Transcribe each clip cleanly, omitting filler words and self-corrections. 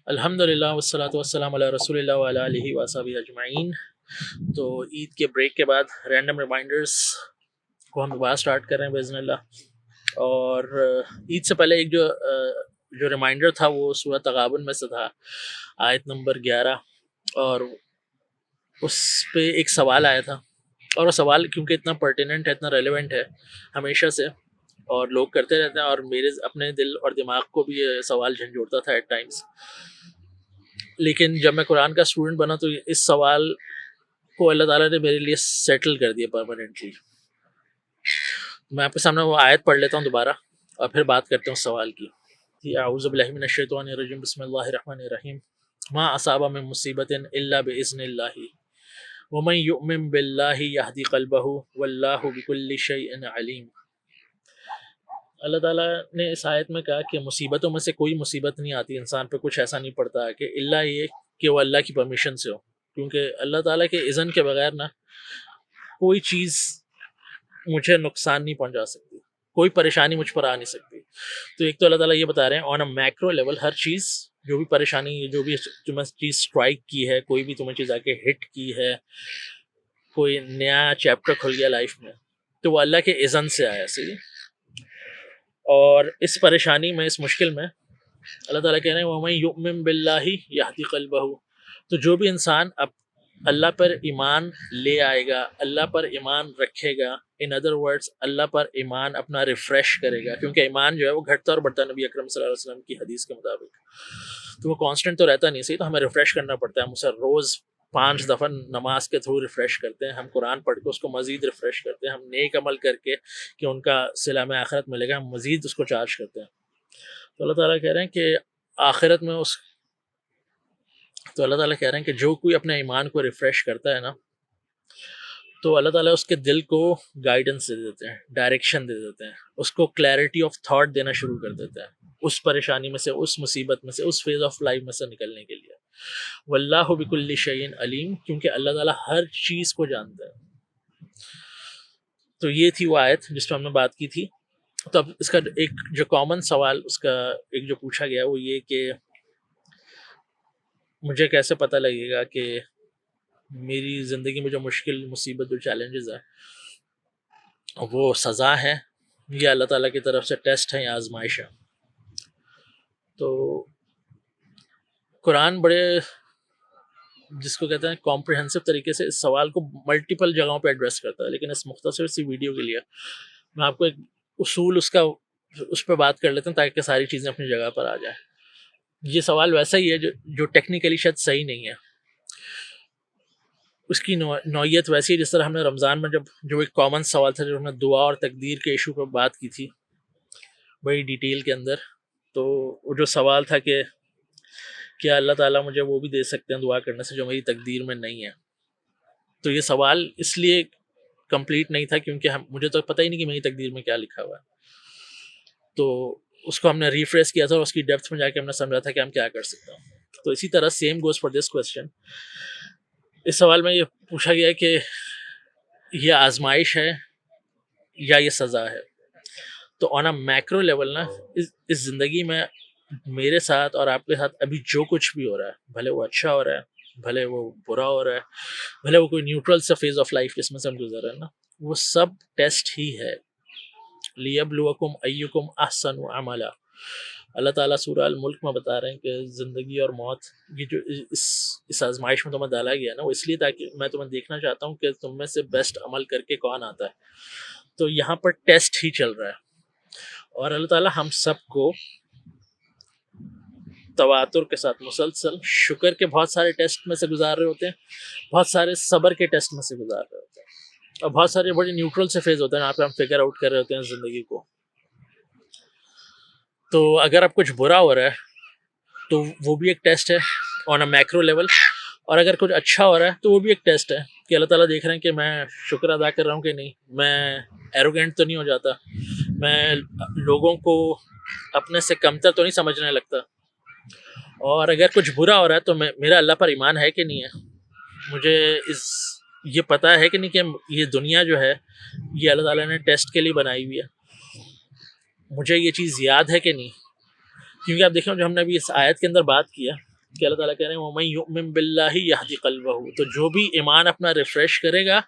الحمدللہ والصلاۃ والسلام علی رسول اللہ وعلی آلہ وصحبہ اجمعین۔ تو عید کے بریک کے بعد رینڈم ریمائنڈرز کو ہم دوبارہ سٹارٹ کر رہے ہیں باذن اللہ۔ اور عید سے پہلے ایک جو ریمائنڈر تھا وہ سورہ تغابن میں سے تھا، آیت نمبر 11، اور اس پہ ایک سوال آیا تھا، اور وہ سوال کیونکہ اتنا پرٹیننٹ ہے، اتنا ریلیونٹ ہے ہمیشہ سے، اور لوگ کرتے رہتے ہیں، اور میرے اپنے دل اور دماغ کو بھی یہ سوال جھنجھوڑتا تھا ایٹ ٹائمز۔ لیکن جب میں قرآن کا اسٹوڈنٹ بنا تو اس سوال کو اللہ تعالیٰ نے میرے لیے سیٹل کر دیا پرماننٹلی۔ میں آپ کے سامنے وہ آیت پڑھ لیتا ہوں دوبارہ، اور پھر بات کرتے ہیں اس سوال کی۔ اعوذ باللہ من الشیطان الرجیم، بسم اللہ الرحمن الرحیم۔ ما اصاب من مصیبت الا باذن اللہ ومن یؤمن باللہ یہدی قلبہ واللہ بکل شیء علیم۔ اللہ تعالیٰ نے اس آیت میں کہا کہ مصیبتوں میں سے کوئی مصیبت نہیں آتی انسان پہ، کچھ ایسا نہیں پڑتا کہ الا یہ کہ وہ اللہ کی پرمیشن سے ہو، کیونکہ اللہ تعالیٰ کے اذن کے بغیر نا کوئی چیز مجھے نقصان نہیں پہنچا سکتی، کوئی پریشانی مجھ پر آ نہیں سکتی۔ تو ایک تو اللہ تعالیٰ یہ بتا رہے ہیں آن اے میکرو لیول، ہر چیز، جو بھی پریشانی، جو بھی تمہیں چیز اسٹرائک کی ہے، کوئی بھی تمہیں چیز آ کے ہٹ کی ہے، کوئی نیا چیپٹر کھل گیا لائف میں، تو وہ اللہ کے اذن سے آیا، صحیح۔ اور اس پریشانی میں، اس مشکل میں اللہ تعالیٰ کہہ رہے ہیں وَمَن يُؤْمِن بِاللَّهِ يَهْدِ قَلْبَهُ، تو جو بھی انسان اب اللہ پر ایمان لے آئے گا، اللہ پر ایمان رکھے گا، ان ادر ورڈز اللہ پر ایمان اپنا ریفریش کرے گا، کیونکہ ایمان جو ہے وہ گھٹتا اور بڑھتا، نبی اکرم صلی اللہ علیہ وسلم کی حدیث کے مطابق، تو وہ کانسٹنٹ تو رہتا نہیں، صحیح، تو ہمیں ریفریش کرنا پڑتا ہے۔ ہم اسے روز 5 دفعہ نماز کے تھرو ریفریش کرتے ہیں، ہم قرآن پڑھ کے اس کو مزید ریفریش کرتے ہیں، ہم نیک عمل کر کے کہ ان کا صلہ میں آخرت ملے گا، ہم مزید اس کو چارج کرتے ہیں۔ تو اللہ تعالیٰ کہہ رہے ہیں کہ آخرت میں تو اللہ تعالیٰ کہہ رہے ہیں کہ جو کوئی اپنے ایمان کو ریفریش کرتا ہے نا، تو اللہ تعالیٰ اس کے دل کو گائیڈنس دے دیتے ہیں، ڈائریکشن دے دیتے ہیں، اس کو کلیئرٹی آف تھاٹ دینا شروع کر دیتے ہیں، اس پریشانی میں سے، اس مصیبت میں سے، اس فیز آف لائف میں سے نکلنے کے لیے۔ واللہ بکل شیء علیم، کیونکہ اللہ تعالیٰ ہر چیز کو جانتا ہے۔ تو یہ تھی وہ آیت جس پہ ہم نے بات کی تھی۔ تو اب اس کا ایک جو کامن سوال اس کا ایک جو پوچھا گیا وہ یہ کہ مجھے کیسے پتہ لگے گا کہ میری زندگی میں جو مشکل، مصیبت، جو چیلنجز ہیں وہ سزا ہے یا اللہ تعالیٰ کی طرف سے ٹیسٹ ہے یا آزمائش ہے۔ تو قرآن بڑے، جس کو کہتے ہیں کمپریہنسو طریقے سے اس سوال کو ملٹیپل جگہوں پہ ایڈریس کرتا ہے، لیکن اس مختصر سی ویڈیو کے لیے میں آپ کو ایک اصول اس پہ بات کر لیتا ہوں تاکہ ساری چیزیں اپنی جگہ پر آ جائیں۔ یہ سوال ویسا ہی ہے جو ٹیکنیکلی شاید صحیح نہیں ہے، اس کی نوعیت ویسی ہے جس طرح ہم نے رمضان میں جو ایک کامن سوال تھا، جو ہم نے دعا اور تقدیر کے ایشو پہ بات کی تھی بڑی ڈیٹیل کے اندر، تو وہ جو سوال تھا کہ کیا اللہ تعالیٰ مجھے وہ بھی دے سکتے ہیں دعا کرنے سے جو میری تقدیر میں نہیں ہے، تو یہ سوال اس لیے کمپلیٹ نہیں تھا کیونکہ مجھے تو پتہ ہی نہیں کہ میری تقدیر میں کیا لکھا ہوا ہے۔ تو اس کو ہم نے ریفریش کیا تھا اور اس کی ڈیپتھ میں جا کے ہم نے سمجھا تھا کہ ہم کیا کر سکتے ہیں۔ تو اسی طرح same goes for this question, اس سوال میں یہ پوچھا گیا کہ یہ آزمائش ہے یا یہ سزا ہے۔ تو آن اے میکرو لیول نا، اس زندگی میں میرے ساتھ اور آپ کے ساتھ ابھی جو کچھ بھی ہو رہا ہے، بھلے وہ اچھا ہو رہا ہے، بھلے وہ برا ہو رہا ہے، بھلے وہ کوئی نیوٹرل سا فیز آف لائف جس میں سے ہم گزر رہے ہیں نا، وہ سب ٹیسٹ ہی ہے۔ لیبلوکم ایکم احسن عملا، اللہ تعالیٰ سورہ الملک میں بتا رہے ہیں کہ زندگی اور موت، یہ جو اس آزمائش میں تمہیں ڈالا گیا نا، وہ اس لیے تاکہ میں تمہیں دیکھنا چاہتا ہوں کہ تم میں سے بیسٹ عمل کر کے کون آتا ہے۔ تو یہاں پر ٹیسٹ ہی چل رہا ہے، اور اللہ تعالیٰ ہم سب کو تواتر کے ساتھ مسلسل شکر کے بہت سارے ٹیسٹ میں سے گزار رہے ہوتے ہیں، بہت سارے صبر کے ٹیسٹ میں سے گزار رہے ہوتے ہیں، اور بہت سارے بڑے نیوٹرل سے فیز ہوتے ہیں جہاں پہ ہم فگر آؤٹ کر رہے ہوتے ہیں زندگی کو۔ تو اگر اب کچھ برا ہو رہا ہے تو وہ بھی ایک ٹیسٹ ہے آن اے میکرو لیول، اور اگر کچھ اچھا ہو رہا ہے تو وہ بھی ایک ٹیسٹ ہے کہ اللہ تعالیٰ دیکھ رہے ہیں کہ میں شکر ادا کر رہا ہوں کہ نہیں، میں ایروگینٹ تو نہیں ہو جاتا، میں لوگوں کو اپنے سے کمتر تو نہیں سمجھنے لگتا، اور اگر کچھ برا ہو رہا ہے تو میرا اللہ پر ایمان ہے کہ نہیں ہے، مجھے یہ پتہ ہے کہ نہیں کہ یہ دنیا جو ہے یہ اللہ تعالیٰ نے ٹیسٹ کے لیے بنائی ہوئی ہے، مجھے یہ چیز یاد ہے کہ نہیں۔ کیونکہ آپ دیکھیں جو ہم نے ابھی اس آیت کے اندر بات کیا کہ اللہ تعالیٰ کہہ رہے ہیں وَمَن يُؤْمِن بِاللَّهِ يَهْدِ قَلْبَهُ، تو جو بھی ایمان اپنا ریفریش کرے گا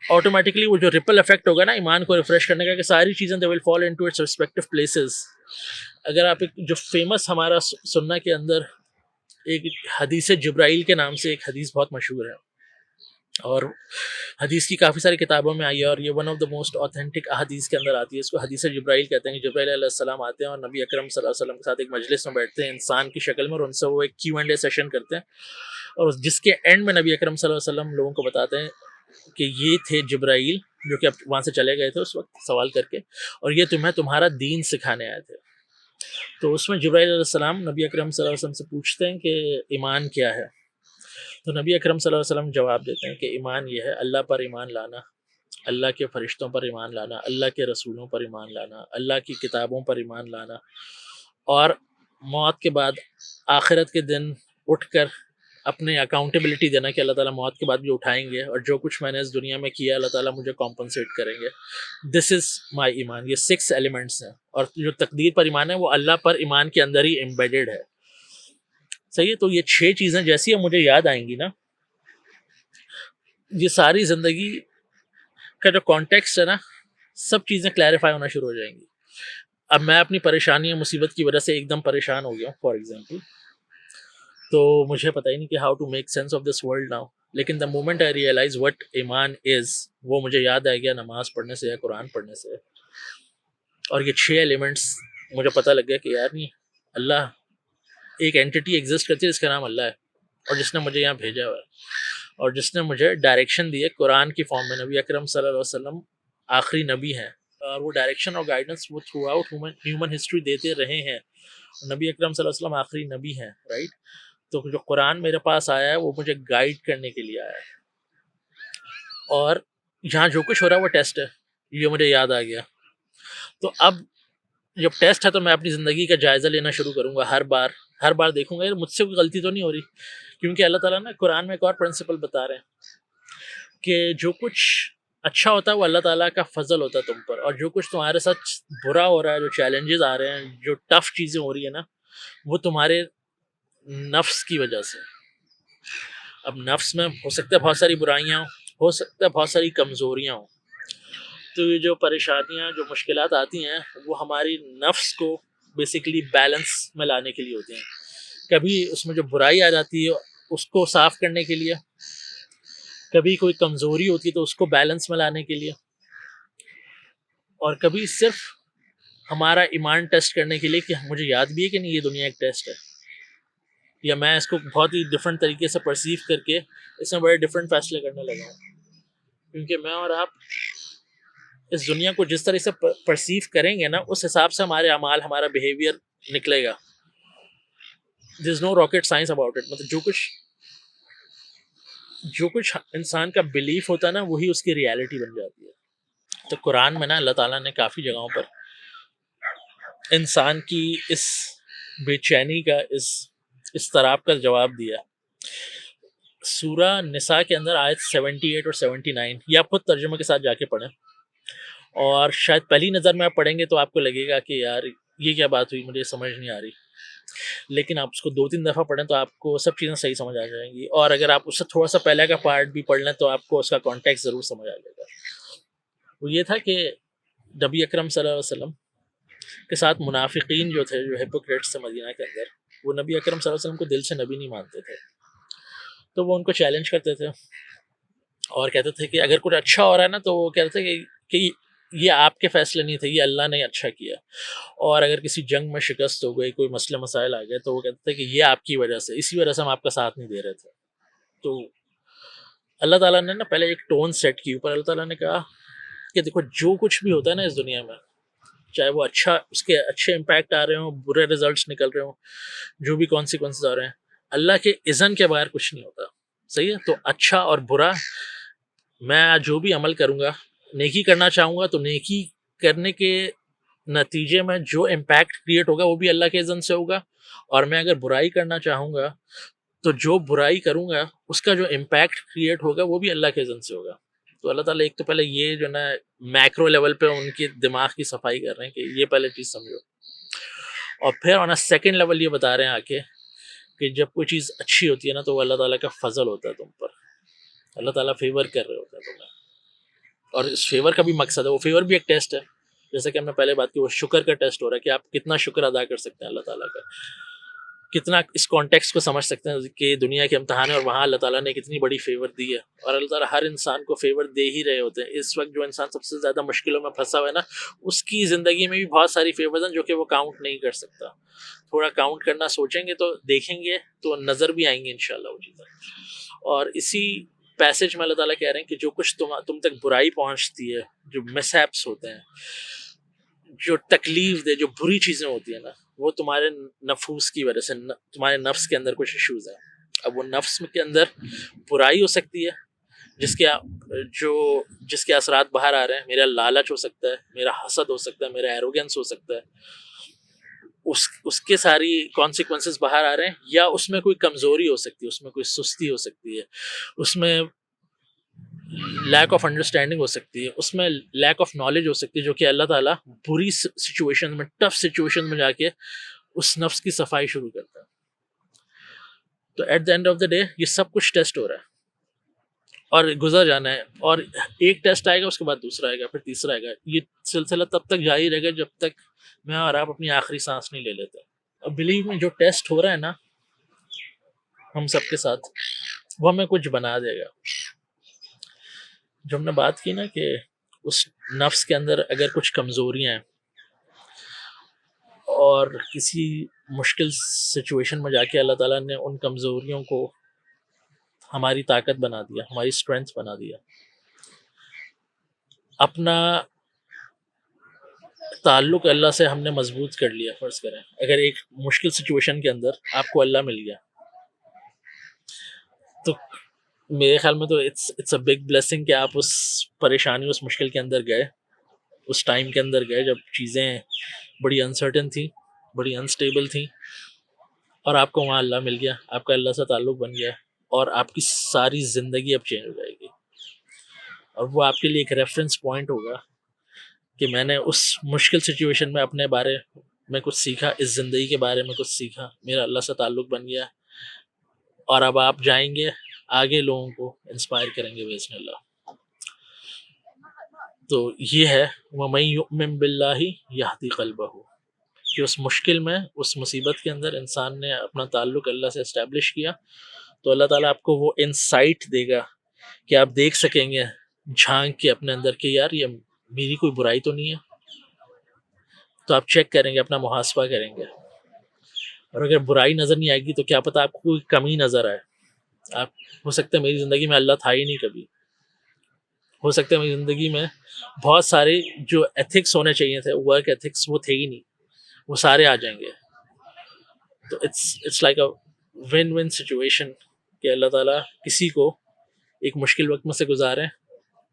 آٹومیٹکلی وہ جو ریپل افیکٹ ہوگا نا ایمان کو ریفریش کرنے کا، کہ ساری چیزیں دے ول fall into its respective places. اگر آپ ایک جو فیمس ہمارا سننا کے اندر ایک حدیث جبرائیل کے نام سے ایک حدیث بہت مشہور ہے اور حدیث کی کافی ساری کتابوں میں آئی ہے، اور یہ one of the most authentic احادیث کے اندر آتی ہے. اس کو حدیث جبرائیل کہتے ہیں کہ جبرائیل علیہ السلام آتے ہیں اور نبی اکرم صلی اللہ علیہ وسلم کے ساتھ ایک مجلس میں بیٹھتے ہیں انسان کی شکل میں، اور ان سے وہ ایک کیو اینڈ اے سیشن کرتے ہیں، اور جس کے اینڈ میں نبی اکرم صلی اللہ علیہ وسلم لوگوں کو بتاتے ہیں کہ یہ تھے جبرائیل جو کہ اب وہاں سے چلے گئے تھے اس وقت سوال کر کے، اور یہ تمہیں تمہارا دین سکھانے آئے تھے. تو اس میں جبرائیل علیہ السلام نبی اکرم صلی اللہ علیہ وسلم سے پوچھتے ہیں کہ ایمان کیا ہے؟ تو نبی اکرم صلی اللہ علیہ وسلم جواب دیتے ہیں کہ ایمان یہ ہے اللہ پر ایمان لانا، اللہ کے فرشتوں پر ایمان لانا، اللہ کے رسولوں پر ایمان لانا، اللہ کی کتابوں پر ایمان لانا، اور موت کے بعد آخرت کے دن اٹھ کر اپنے اکاؤنٹیبلٹی دینا کہ اللہ تعالیٰ موت کے بعد بھی اٹھائیں گے، اور جو کچھ میں نے اس دنیا میں کیا اللہ تعالیٰ مجھے کمپنسیٹ کریں گے. دس از مائی ایمان. یہ 6 ایلیمنٹس ہیں، اور جو تقدیر پر ایمان ہے وہ اللہ پر ایمان کے اندر ہی امبیڈڈ ہے. صحیح ہے. تو یہ 6 چیزیں جیسی اب مجھے یاد آئیں گی نا، یہ ساری زندگی کا جو کانٹیکسٹ ہے نا، سب چیزیں کلیریفائی ہونا شروع ہو جائیں گی. اب میں اپنی پریشانی مصیبت کی وجہ سے ایک دم پریشان ہو گیا ہوں فار ایگزامپل، تو مجھے پتہ ہی نہیں کہ how to make sense of this world now, لیکن the moment I realize what ایمان از، وہ مجھے یاد آ گیا نماز پڑھنے سے یا قرآن پڑھنے سے. اور یہ 6 ایلیمنٹس مجھے پتہ لگ گیا کہ یار نہیں، اللہ ایک اینٹی ایگزسٹ کرتی ہے جس کا نام اللہ ہے، اور جس نے مجھے یہاں بھیجا ہوا ہے، اور جس نے مجھے ڈائریکشن دی ہے قرآن کی فارم میں. نبی اکرم صلی اللہ علیہ وسلم آخری نبی ہیں، اور وہ ڈائریکشن اور گائیڈنس وہ تھرو آؤٹ ہیومن ہسٹری دیتے رہے ہیں. نبی اکرم صلی اللہ علیہ وسلم آخری نبی ہیں، رائٹ. تو جو قرآن میرے پاس آیا ہے وہ مجھے گائیڈ کرنے کے لیے آیا ہے، اور یہاں جو کچھ ہو رہا ہے وہ ٹیسٹ ہے، یہ مجھے یاد آ گیا. تو اب جب ٹیسٹ ہے تو میں اپنی زندگی کا جائزہ لینا شروع کروں گا. ہر بار دیکھوں گا مجھ سے کوئی غلطی تو نہیں ہو رہی، کیونکہ اللہ تعالیٰ نے قرآن میں ایک اور پرنسپل بتا رہے ہیں کہ جو کچھ اچھا ہوتا ہے وہ اللہ تعالیٰ کا فضل ہوتا ہے تم پر، اور جو کچھ تمہارے ساتھ برا ہو رہا ہے، جو چیلنجز آ رہے ہیں، جو ٹف چیزیں ہو رہی ہیں نا، وہ تمہارے نفس کی وجہ سے. اب نفس میں ہو سکتا ہے بہت ساری برائیاں ہوں، ہو سکتا ہے بہت ساری کمزوریاں ہوں. تو یہ جو پریشانیاں جو مشکلات آتی ہیں وہ ہماری نفس کو بیسیکلی بیلنس میں لانے کے لیے ہوتی ہیں. کبھی اس میں جو برائی آ جاتی ہے اس کو صاف کرنے کے لیے، کبھی کوئی کمزوری ہوتی ہے تو اس کو بیلنس میں لانے کے لیے، اور کبھی صرف ہمارا ایمان ٹیسٹ کرنے کے لیے کہ مجھے یاد بھی ہے کہ نہیں یہ دنیا ایک ٹیسٹ ہے، یا میں اس کو بہت ہی ڈفرینٹ طریقے سے پرسیو کر کے اس میں بڑے ڈفرینٹ فیصلے کرنے لگا ہوں. کیونکہ میں اور آپ اس دنیا کو جس طرح سے پرسیو کریں گے نا، اس حساب سے ہمارے اعمال، ہمارا بیہیویئر نکلے گا. دیر از نو راکٹ سائنس اباؤٹ اٹ. مطلب جو کچھ انسان کا بلیف ہوتا ہے نا وہی اس کی ریالٹی بن جاتی ہے. تو قرآن میں نا اللہ تعالیٰ نے کافی جگہوں پر انسان کی اس بے چینی کا، اس اضطراب کا جواب دیا. سورہ نساء کے اندر آیت 78 اور 79، یہ آپ خود ترجمے کے ساتھ جا کے پڑھیں، اور شاید پہلی نظر میں آپ پڑھیں گے تو آپ کو لگے گا کہ یار یہ کیا بات ہوئی، مجھے سمجھ نہیں آ رہی. لیکن آپ اس کو 2-3 دفعہ پڑھیں تو آپ کو سب چیزیں صحیح سمجھ آ جائیں گی. اور اگر آپ اس سے تھوڑا سا پہلے کا پارٹ بھی پڑھ لیں تو آپ کو اس کا کانٹیکس ضرور سمجھ آ جائے گا. وہ یہ تھا کہ نبی اکرم صلی اللہ علیہ وسلم کے ساتھ منافقین جو تھے، جو ہیپوکریٹس تھے مدینہ کے اندر، وہ نبی اکرم صلی اللہ علیہ وسلم کو دل سے نبی نہیں مانتے تھے. تو وہ ان کو چیلنج کرتے تھے اور کہتے تھے کہ اگر کچھ اچھا ہو رہا ہے نا تو وہ کہتے تھے کہ یہ آپ کے فیصلے نہیں تھے، یہ اللہ نے اچھا کیا. اور اگر کسی جنگ میں شکست ہو گئی، کوئی مسئلہ مسائل آ گئے، تو وہ کہتے تھے کہ یہ آپ کی وجہ سے، اسی وجہ سے ہم آپ کا ساتھ نہیں دے رہے تھے. تو اللہ تعالیٰ نے نا پہلے ایک ٹون سیٹ کی اوپر. اللہ تعالیٰ نے کہا کہ دیکھو جو کچھ بھی ہوتا ہے نا اس دنیا میں، چاہے وہ اچھا، اس کے اچھے امپیکٹ آ رہے ہوں، برے ریزلٹس نکل رہے ہوں، جو بھی کانسیکوینسز آ رہے ہیں، اللہ کے اذن کے بغیر کچھ نہیں ہوتا. صحیح ہے. تو اچھا اور برا، میں جو بھی عمل کروں گا، نیکی کرنا چاہوں گا تو نیکی کرنے کے نتیجے میں جو امپیکٹ کریٹ ہوگا وہ بھی اللہ کے اذن سے ہوگا، اور میں اگر برائی کرنا چاہوں گا تو جو برائی کروں گا اس کا جو امپیکٹ کریٹ ہوگا وہ بھی اللہ کے اذن سے ہوگا. تو اللہ تعالیٰ ایک تو پہلے یہ جو نا میکرو لیول پہ ان کی دماغ کی صفائی کر رہے ہیں کہ یہ پہلے چیز سمجھو، اور پھر آن اے سیکنڈ لیول یہ بتا رہے ہیں آ کے کہ جب کوئی چیز اچھی ہوتی ہے نا تو وہ اللہ تعالیٰ کا فضل ہوتا ہے تم پر، اللہ تعالیٰ فیور کر رہے ہوتے ہیں تمہیں، اور اس فیور کا بھی مقصد ہے، وہ فیور بھی ایک ٹیسٹ ہے، جیسے کہ ہم نے پہلے بات کی، وہ شکر کا ٹیسٹ ہو رہا ہے کہ آپ کتنا شکر ادا کر سکتے ہیں اللہ تعالیٰ کا، کتنا اس کانٹیکس کو سمجھ سکتے ہیں کہ دنیا کے امتحان ہے اور وہاں اللہ تعالیٰ نے کتنی بڑی فیور دی ہے، اور اللہ تعالیٰ ہر انسان کو فیور دے ہی رہے ہوتے ہیں۔ اس وقت جو انسان سب سے زیادہ مشکلوں میں پھنسا ہوا ہے نا، اس کی زندگی میں بھی بہت ساری فیورز ہیں جو کہ وہ کاؤنٹ نہیں کر سکتا، تھوڑا کاؤنٹ کرنا سوچیں گے تو دیکھیں گے تو نظر بھی آئیں گے انشاءاللہ وہ چیزیں۔ اور اسی پیسج میں اللہ تعالیٰ کہہ رہے ہیں کہ جو کچھ تم تک برائی پہنچتی ہے، جو مس ہیپس ہوتے ہیں، جو تکلیف دے، جو بری چیزیں ہوتی ہیں نا، وہ تمہارے نفوس کی وجہ سے، تمہارے نفس کے اندر کچھ ایشوز ہیں۔ اب وہ نفس کے اندر برائی ہو سکتی ہے جس کے اثرات باہر آ رہے ہیں، میرا لالچ ہو سکتا ہے، میرا حسد ہو سکتا ہے، میرا ایروگنس ہو سکتا ہے، اس کے ساری کانسیکوینسز باہر آ رہے ہیں، یا اس میں کوئی کمزوری ہو سکتی ہے، اس میں کوئی سستی ہو سکتی ہے، اس میں لیک آف انڈرسٹینڈنگ ہو سکتی ہے، اس میں لیک آف نالج ہو سکتی ہے، جو کہ اللہ تعالیٰ بری سچویشن میں، ٹف سچویشن میں جا کے اس نفس کی صفائی شروع کرتا ہے۔ تو at the end of the day یہ سب کچھ ٹیسٹ ہو رہا ہے اور گزر جانا ہے، اور ایک ٹیسٹ آئے گا، اس کے بعد دوسرا آئے گا، پھر تیسرا آئے گا، یہ سلسلہ تب تک جاری رہے گا جب تک میں اور آپ اپنی آخری سانس نہیں لے لیتے۔ اب بلیو میں جو ٹیسٹ ہو رہا ہے نا ہم سب کے ساتھ، وہ ہمیں کچھ بنا دے گا۔ جو ہم نے بات کی نا کہ اس نفس کے اندر اگر کچھ کمزوریاں ہیں اور کسی مشکل سچویشن میں جا کے اللہ تعالیٰ نے ان کمزوریوں کو ہماری طاقت بنا دیا، ہماری اسٹرینتھ بنا دیا، اپنا تعلق اللہ سے ہم نے مضبوط کر لیا۔ فرض کریں اگر ایک مشکل سچویشن کے اندر آپ کو اللہ مل گیا تو میرے خیال میں تو اٹس اے بگ بلیسنگ کہ آپ اس پریشانی، اس مشکل کے اندر گئے، اس ٹائم کے اندر گئے جب چیزیں بڑی انسرٹن تھیں، بڑی انسٹیبل تھیں، اور آپ کو وہاں اللہ مل گیا، آپ کا اللہ سے تعلق بن گیا، اور آپ کی ساری زندگی اب چینج ہو جائے گی، اور وہ آپ کے لیے ایک ریفرنس پوائنٹ ہوگا کہ میں نے اس مشکل سچویشن میں اپنے بارے میں کچھ سیکھا، اس زندگی کے بارے میں کچھ سیکھا، میرا اللہ سے تعلق بن گیا، اور اب آپ جائیں گے آگے لوگوں کو انسپائر کریں گے باذن اللہ۔ تو یہ ہے وَمَن يُؤْمِن بِاللَّهِ يَهْدِ قَلْبَهُ، کہ اس مشکل میں، اس مصیبت کے اندر انسان نے اپنا تعلق اللہ سے اسٹیبلش کیا تو اللہ تعالیٰ آپ کو وہ انسائٹ دے گا کہ آپ دیکھ سکیں گے جھانک کے اپنے اندر کہ یار یہ میری کوئی برائی تو نہیں ہے، تو آپ چیک کریں گے، اپنا محاسبہ کریں گے، اور اگر برائی نظر نہیں آئے گی تو کیا پتہ آپ کو کوئی کمی نظر آئے، آپ ہو سکتا ہے میری زندگی میں اللہ تھا ہی نہیں کبھی، ہو سکتا ہے میری زندگی میں بہت سارے جو ایتھکس ہونے چاہیے تھے، ورک ایتھکس، وہ تھے ہی نہیں، وہ سارے آ جائیں گے۔ تو it's like a win win situation کہ اللہ تعالیٰ کسی کو ایک مشکل وقت میں سے گزارے،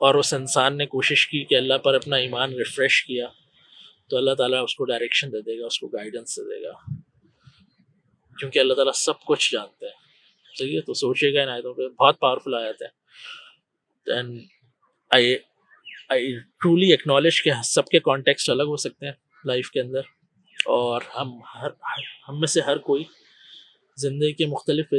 اور اس انسان نے کوشش کی کہ اللہ پر اپنا ایمان ریفریش کیا، تو اللہ تعالیٰ اس کو ڈائریکشن دے دے گا، اس کو گائیڈنس دے دے گا، کیونکہ اللہ تعالیٰ سب کچھ جانتے ہیں۔ صحیح ہے، تو سوچیے گا ان آیتوں پہ، بہت پاورفل آیت ہے، اینڈ آئی ٹرولی ایکنالج کہ سب کے کانٹیکسٹ الگ ہو سکتے ہیں لائف کے اندر، اور ہم میں سے ہر کوئی زندگی کے مختلف